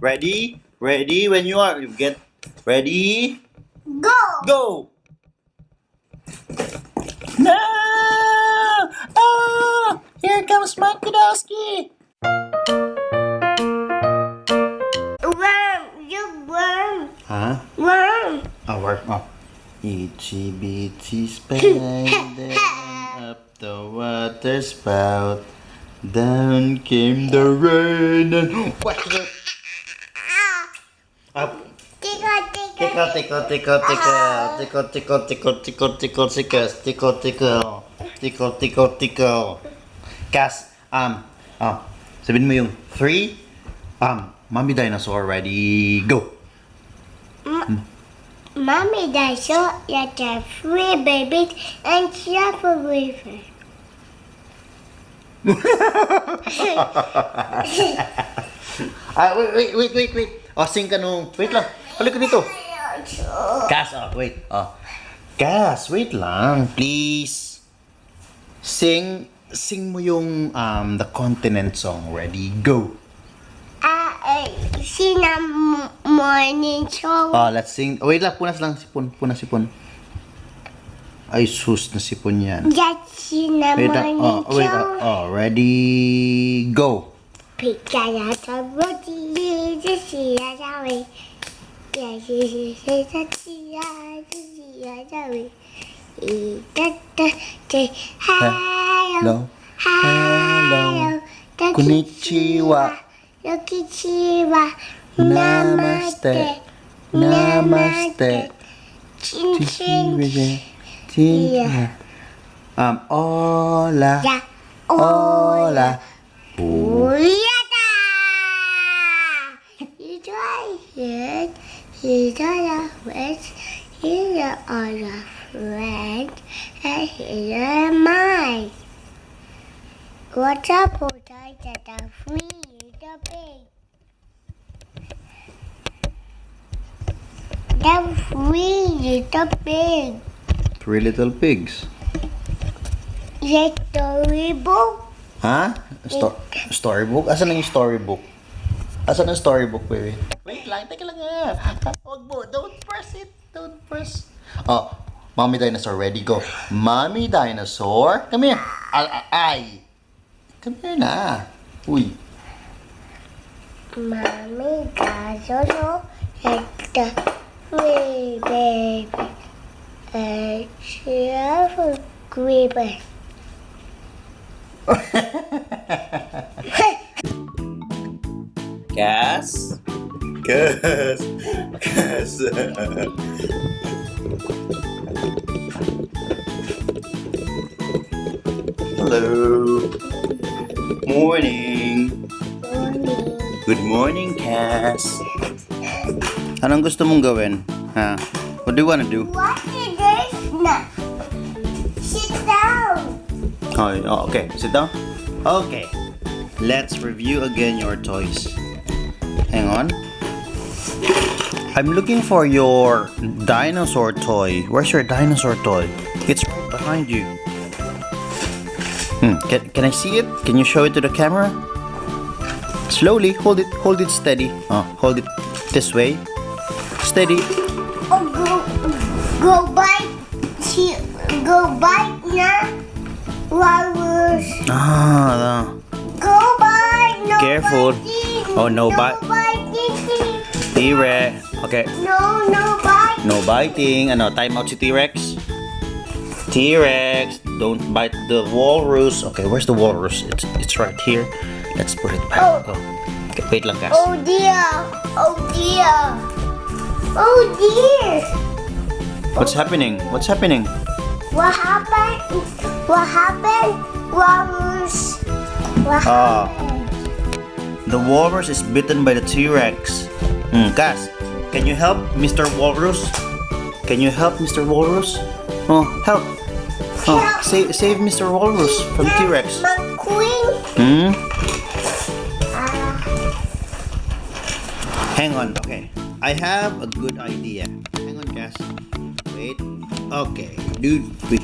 Ready? Ready? When you are, you get ready. Go! Go! No! Oh! Here comes Mike Kudowski! Worm! You worm! Huh? Worm! Oh, work. Oh. Itsy bitsy spider up the water spout. Down came the rain and what's the up. Tickle, Tickle, tickle, tickle, tickle, tickle, tickle, tickle, tickle, tickle, tickle, tickle, tickle, tickle, tickle, tickle. Cas, sabihin mo yung 3, Mommy Dinosaur, ready, go. Mommy dinosaur let the 3 babies and shuffle with her. Wait. Oh, sing ka nung, wait lang, balik ka dito. Cas, wait. Cas, wait lang, please. Sing mo yung the continent song. Ready, go. Morning show. Let's sing. Wait lang, punas sipon. Ay, sus na sipon yan. That's Wait lang, morning show. Ready, go. Picaya sa body, siya sa way. Hello. Konnichiwa. Konnichiwa. Namaste. Chin chin. Hola. Ya. Hola. Yada! You try it. You try it. Here are your friends. And here are mine. What's up, potato? The free, the big. The free, the big. 3 little pigs. The storybook. Ha? Storybook? Asan na yung storybook? Asan ang storybook, baby? Wait lang, teka lang nga. Huwag mo, don't press it. Don't press. Mommy Dinosaur, ready, go. Mommy Dinosaur, come here. Ay. Come here na. Uy. Mommy dinosaur and the free baby. And she has a creeper. Cas? Hello. Morning. Good morning, Cas. Anong gusto mong gawin? Ha? What do you wanna do? What is this now? Sit down. Oh, okay. Sit down. Okay. Let's review again your toys. Hang on. I'm looking for your dinosaur toy. Where's your dinosaur toy? It's right behind you. Can I see it? Can you show it to the camera? Slowly. Hold it steady. Hold it this way. Steady. Oh, go bite. Go bite now. Walrus. Go bite. No Careful. biting. Oh, no bite. biting. T-Rex. Okay. No bite. No biting. Time out si T-Rex. T-Rex, don't bite the walrus. Okay, where's the walrus? It's right here. Let's put it back. Go. Okay, wait lang, Cas. Oh dear. Oh dear. Oh dear. What's happening? What's happening? What happened? What happened? Walrus. What happened? The walrus is bitten by the T-Rex. Cas, can you help Mr. Walrus? Can you help Mr. Walrus? Help. Save Mr. Walrus from T-Rex. McQueen. Hang on, okay. I have a good idea. Hang on, Cas. Wait. Okay, dude. Wait.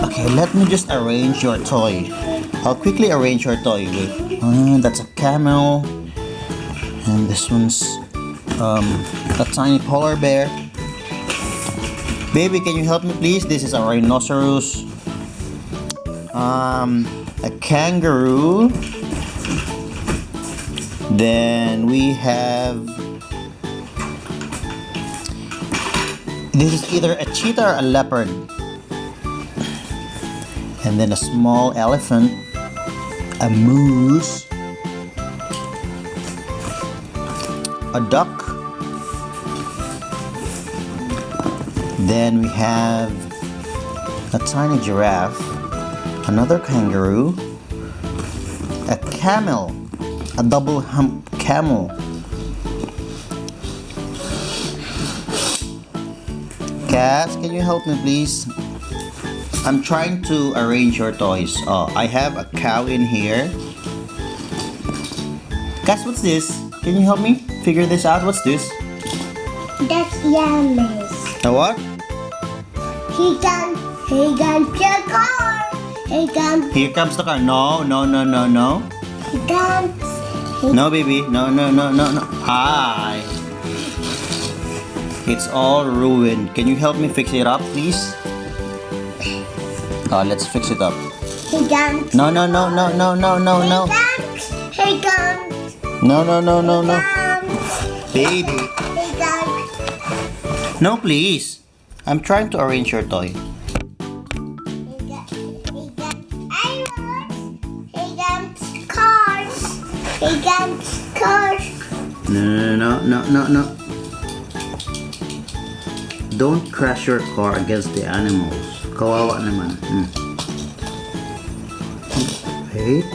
Okay, let me just arrange your toy. I'll quickly arrange your toy. Wait. That's a camel. And this one's a tiny polar bear. Baby, can you help me please? This is a rhinoceros. A kangaroo. Then we have, this is either a cheetah or a leopard. And then a small elephant, a moose, a duck. Then we have a tiny giraffe, another kangaroo, a camel, a double hump camel. Cas, can you help me please? I'm trying to arrange your toys. Oh, I have a cow in here. Cas, what's this? Can you help me figure this out? What's this? That's Yamis. A what? He comes the car. Here comes the car. No. He comes. No, baby. No. Hi. It's all ruined. Can you help me fix it up, please? Let's fix it up. He comes. No. He comes. No. Baby. He comes. No, please. I'm trying to arrange your toy. He comes. Animals. He comes cars. He comes cars. No. Don't crash your car against the animals. Kawawa naman. Wait.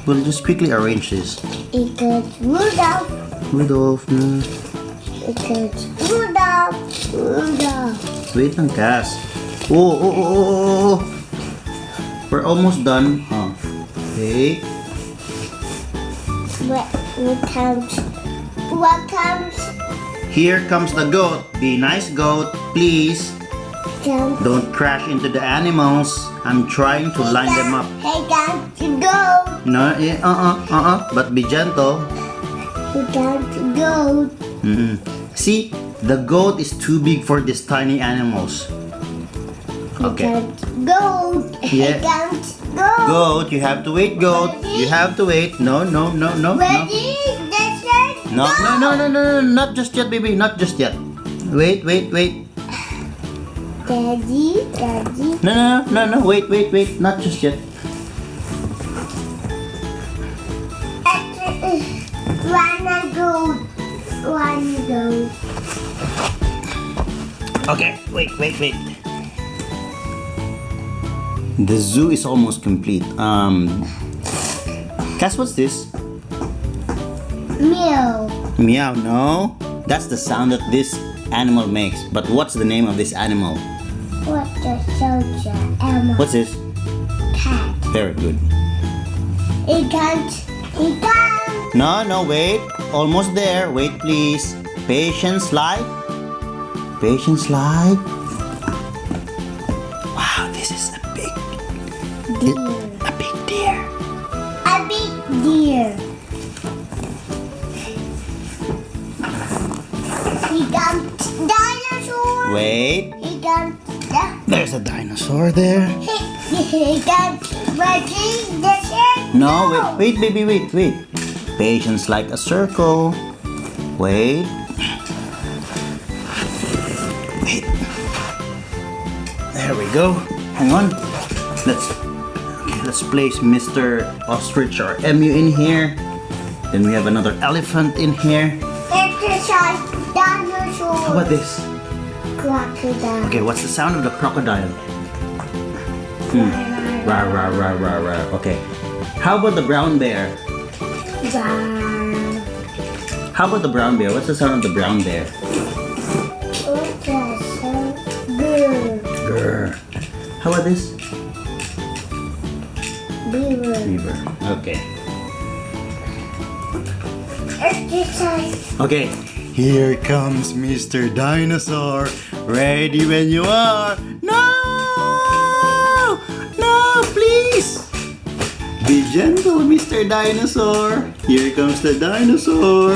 We'll just quickly arrange this. He comes Rudolph. Rudolph, no. He comes Rudolph. Wait lang, Cas. Oh. We're almost done. Wait. What comes? Here comes the goat. Be nice, goat, please. Comes. Don't crash into the animals. I'm trying to line them up. He comes to go. No, but be gentle. He comes to go. See, the goat is too big for these tiny animals. Okay. Go. Yeah. He comes go. Goat, you have to wait, goat. You have to wait. No. Ready? That's it. No, not just yet, baby. Not just yet. Wait. Daddy. No. Wait. Not just yet. One go. Okay, wait. The zoo is almost complete. Cas, what's this? Meow. Meow, no. That's the sound that this animal makes. But what's the name of this animal? What the soldier? Elmo. What's this? Cat. Very good. He comes. No, wait. Almost there. Wait, please. Patience, like. Wow, this is a big Deer. A big deer. A big deer. He comes dinosaur. Wait. He comes. There's a dinosaur there. He comes. No, wait, baby, wait. Patience like a circle. Wait. There we go. Hang on. Let's place Mr. Ostrich or Emu in here. Then we have another elephant in here. Exercise dinosaur. How about this? Crocodile. Okay, what's the sound of the crocodile? Rah. Okay. How about the brown bear? How about the brown bear? What's the sound of the brown bear? Grr. How about this? Beaver. Okay. Exercise. Okay. Here comes Mr. Dinosaur. Ready when you are. No! No, please! Be gentle, Mr. Dinosaur. Here comes the dinosaur.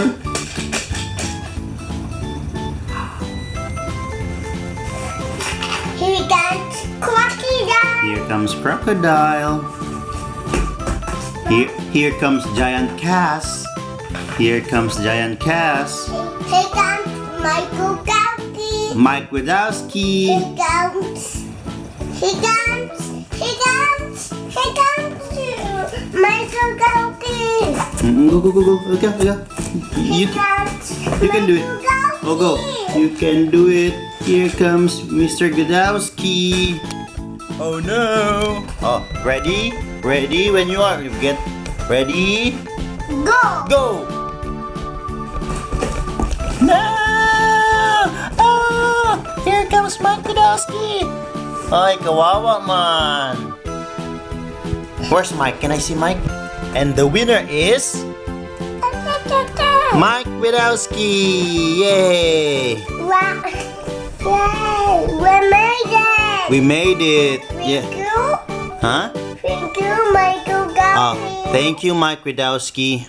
Here comes crocodile. Here comes crocodile. Here comes giant Cas. Here comes giant Cas. Here comes Michael Gowdy. Mike Wazowski. Here comes Michael Gowdy. Go, go, go, go. Okay, okay. You can do it. Oh, go. You can do it. Here comes Mr. Godowski. Oh no. Oh, ready? Ready when you are. You get ready. Go. Go. No. Oh, here comes Mike Godowski. Ay, kawawa man. Where's Mike? Can I see Mike? And the winner is Mike Wazowski. Yay! Wow. Yay! We made it. We made it. Yeah. Thank you. Huh? Thank you, Michael Gowdy. Thank you, Mike Wazowski.